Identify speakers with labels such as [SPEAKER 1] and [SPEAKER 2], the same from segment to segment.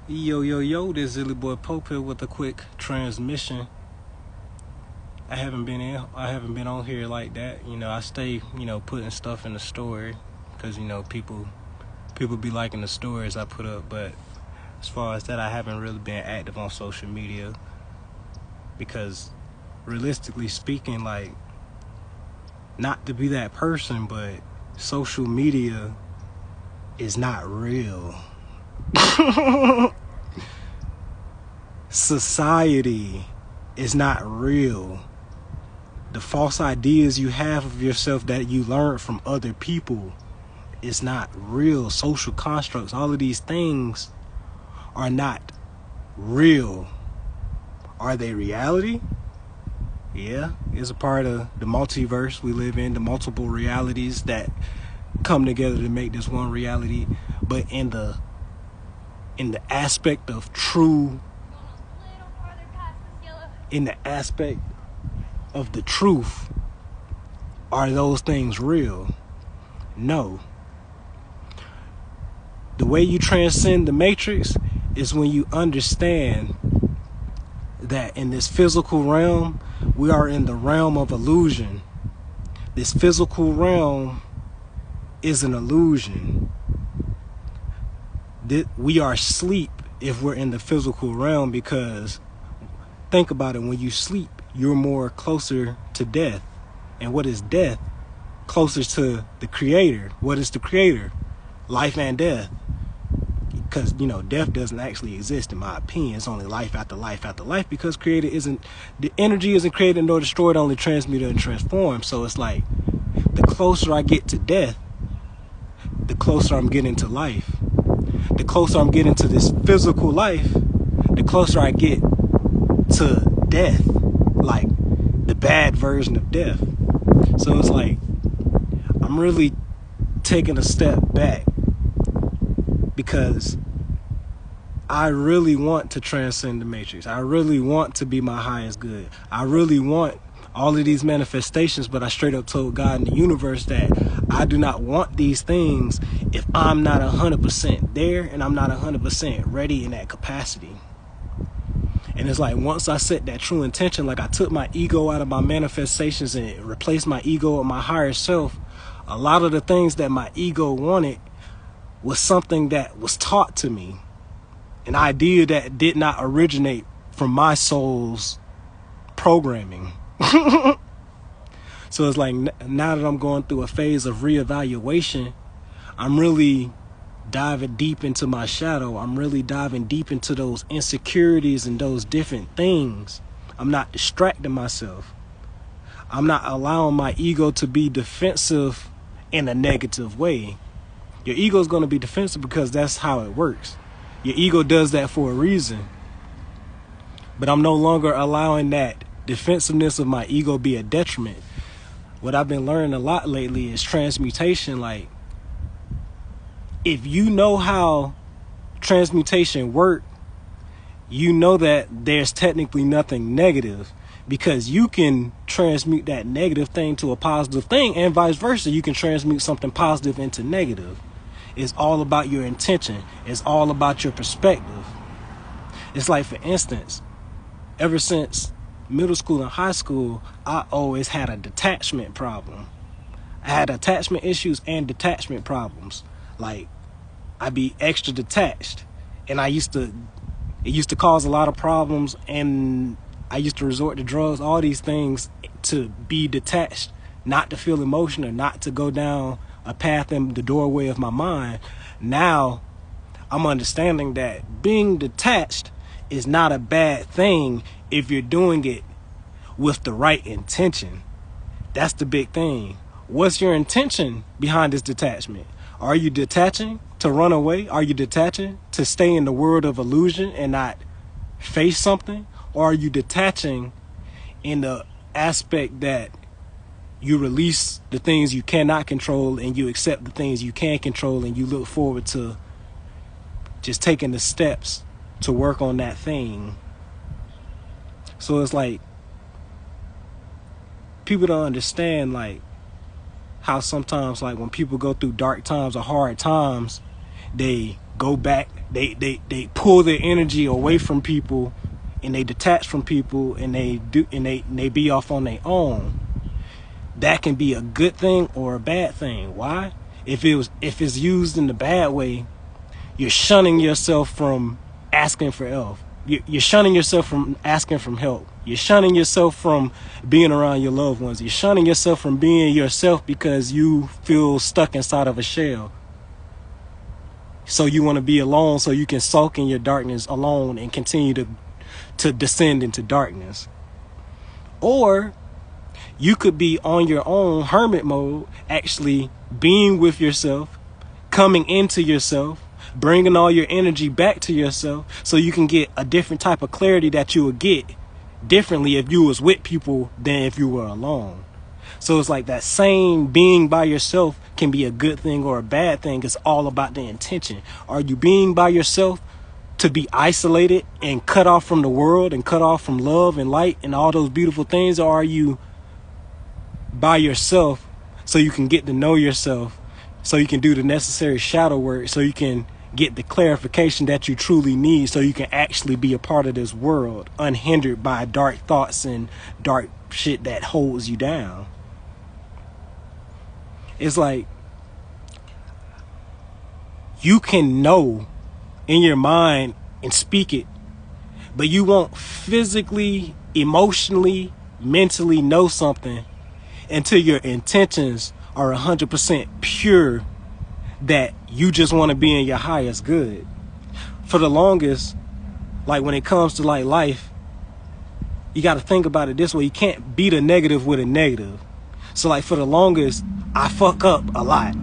[SPEAKER 1] Yo, this is Boy Pope here with a quick transmission. I haven't been on here like that. I stay, putting stuff in the story because, people be liking the stories I put up. But as far as that, I haven't really been active on social media because realistically speaking, like, not to be that person, but social media is not real. Society is not real. The false ideas you have of yourself that you learned from other people is not real. Social constructs, all of these things are not real. Are they reality? Yeah, it's a part of the multiverse we live in, the multiple realities that come together to make this one reality. But in the aspect of true, in the aspect of the truth, are those things real? No. The way you transcend the matrix is when you understand that in this physical realm, we are in the realm of illusion. This physical realm is an illusion. We are asleep if we're in the physical realm, because think about it, when you sleep, you're more closer to death. And what is death? Closer to the creator. What is the creator? Life and death. Because, death doesn't actually exist, in my opinion. It's only life after life after life, because the energy isn't created nor destroyed, only transmuted and transformed. So it's like, the closer I get to death, the closer I'm getting to life. The closer I'm getting to this physical life, the closer I get to death, like the bad version of death. So it's like, I'm really taking a step back because I really want to transcend the matrix. I really want to be my highest good. I really want all of these manifestations, but I straight up told God in the universe that I do not want these things if I'm not 100% there and I'm not 100% ready in that capacity. And it's like, once I set that true intention, like I took my ego out of my manifestations and replaced my ego with my higher self, a lot of the things that my ego wanted was something that was taught to me. An idea that did not originate from my soul's programming. So it's like, now that I'm going through a phase of reevaluation, I'm really diving deep into my shadow. I'm really diving deep into those insecurities and those different things. I'm not distracting myself. I'm not allowing my ego to be defensive in a negative way. Your ego is going to be defensive because that's how it works. Your ego does that for a reason. But I'm no longer allowing that defensiveness of my ego be a detriment. What I've been learning a lot lately is transmutation. Like, if you know how transmutation works, you know that there's technically nothing negative, because you can transmute that negative thing to a positive thing, and vice versa. You can transmute something positive into negative. It's all about your intention. It's all about your perspective. It's like, for instance, ever since middle school and high school, I always had a detachment problem. I had attachment issues and detachment problems. Like, I'd be extra detached, and it used to cause a lot of problems, and I used to resort to drugs, all these things, to be detached, not to feel emotion or not to go down a path in the doorway of my mind. Now I'm understanding that being detached is not a bad thing if you're doing it with the right intention. That's the big thing. What's your intention behind this detachment? Are you detaching to run away? Are you detaching to stay in the world of illusion and not face something? Or are you detaching in the aspect that you release the things you cannot control and you accept the things you can control, and you look forward to just taking the steps to work on that thing? So it's like, people don't understand, like, how sometimes, like, when people go through dark times or hard times, they go back They pull their energy away from people, and they detach from people, and they be off on their own. That can be a good thing or a bad thing. Why? If it's used in the bad way, you're shunning yourself from asking for help. You're shunning yourself from asking for help. You're shunning yourself from being around your loved ones. You're shunning yourself from being yourself because you feel stuck inside of a shell. So you want to be alone so you can sulk in your darkness alone and continue to descend into darkness. Or you could be on your own hermit mode, actually being with yourself, coming into yourself, bringing all your energy back to yourself so you can get a different type of clarity that you would get differently if you was with people than if you were alone. So it's like that same being by yourself can be a good thing or a bad thing. It's all about the intention. Are you being by yourself to be isolated and cut off from the world and cut off from love and light and all those beautiful things? Or are you by yourself so you can get to know yourself, so you can do the necessary shadow work, so you can get the clarification that you truly need, so you can actually be a part of this world unhindered by dark thoughts and dark shit that holds you down? It's like you can know in your mind and speak it, but you won't physically, emotionally, mentally know something until your intentions are 100% pure, that you just want to be in your highest good. For the longest, like when it comes to like life, you got to think about it this way. You can't beat a negative with a negative. So like for the longest, I fuck up a lot.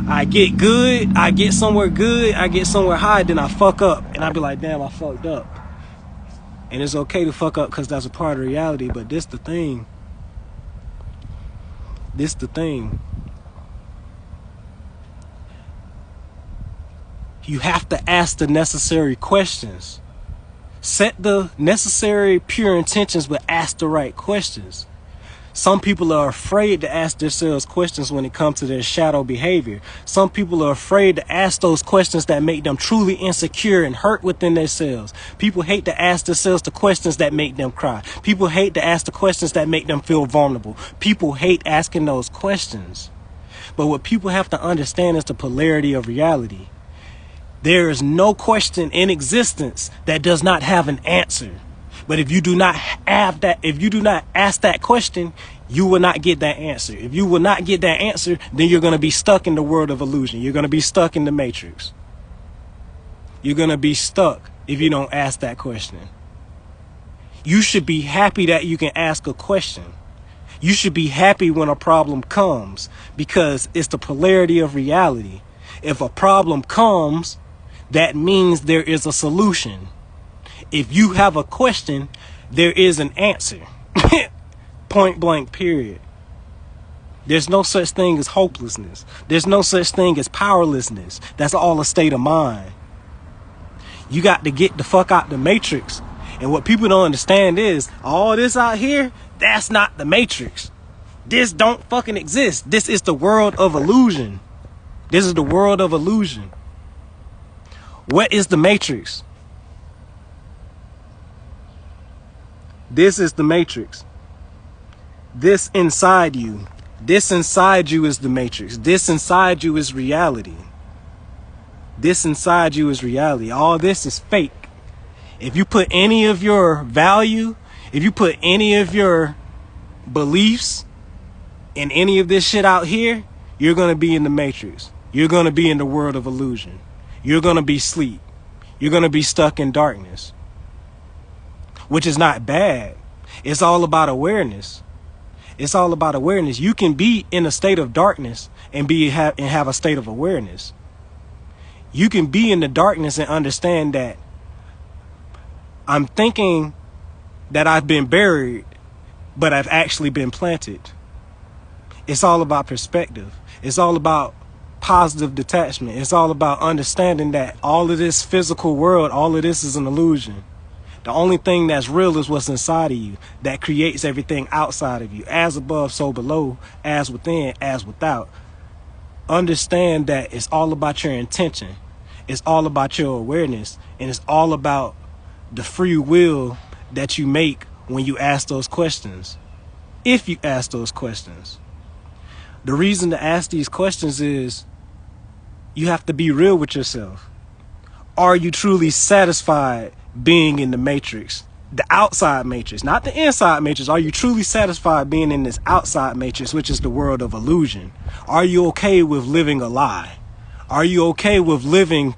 [SPEAKER 1] I get good, I get somewhere good, I get somewhere high, then I fuck up. And I be like, damn, I fucked up. And it's okay to fuck up because that's a part of reality. But this the thing. You have to ask the necessary questions. Set the necessary pure intentions, but ask the right questions. Some people are afraid to ask themselves questions when it comes to their shadow behavior. Some people are afraid to ask those questions that make them truly insecure and hurt within themselves. People hate to ask themselves the questions that make them cry. People hate to ask the questions that make them feel vulnerable. People hate asking those questions. But what people have to understand is the polarity of reality. There is no question in existence that does not have an answer. But if you do not have that, if you do not ask that question, you will not get that answer. If you will not get that answer, then you're going to be stuck in the world of illusion. You're going to be stuck in the matrix. You're going to be stuck if you don't ask that question. You should be happy that you can ask a question. You should be happy when a problem comes, because it's the polarity of reality. If a problem comes, that means there is a solution. If you have a question, there is an answer. Point blank, period. There's no such thing as hopelessness. There's no such thing as powerlessness. That's all a state of mind. You got to get the fuck out the matrix. And what people don't understand is all this out here, that's not the matrix. This don't fucking exist. This is the world of illusion. This is the world of illusion. What is the matrix? This is the matrix. This inside you. This inside you is the matrix. This inside you is reality. This inside you is reality. All this is fake. If you put any of your value, if you put any of your beliefs in any of this shit out here, you're going to be in the matrix. You're going to be in the world of illusion. You're going to be asleep. You're going to be stuck in darkness. Which is not bad. It's all about awareness. It's all about awareness. You can be in a state of darkness and have a state of awareness. You can be in the darkness and understand that I'm thinking that I've been buried, but I've actually been planted. It's all about perspective. It's all about positive detachment. It's all about understanding that all of this physical world, all of this is an illusion. The only thing that's real is what's inside of you, that creates everything outside of you. As above, so below, as within, as without. Understand that it's all about your intention. It's all about your awareness, and it's all about the free will that you make when you ask those questions. If you ask those questions. The reason to ask these questions is you have to be real with yourself. Are you truly satisfied being in the matrix? The outside matrix, not the inside matrix. Are you truly satisfied being in this outside matrix, which is the world of illusion? Are you okay with living a lie? Are you okay with living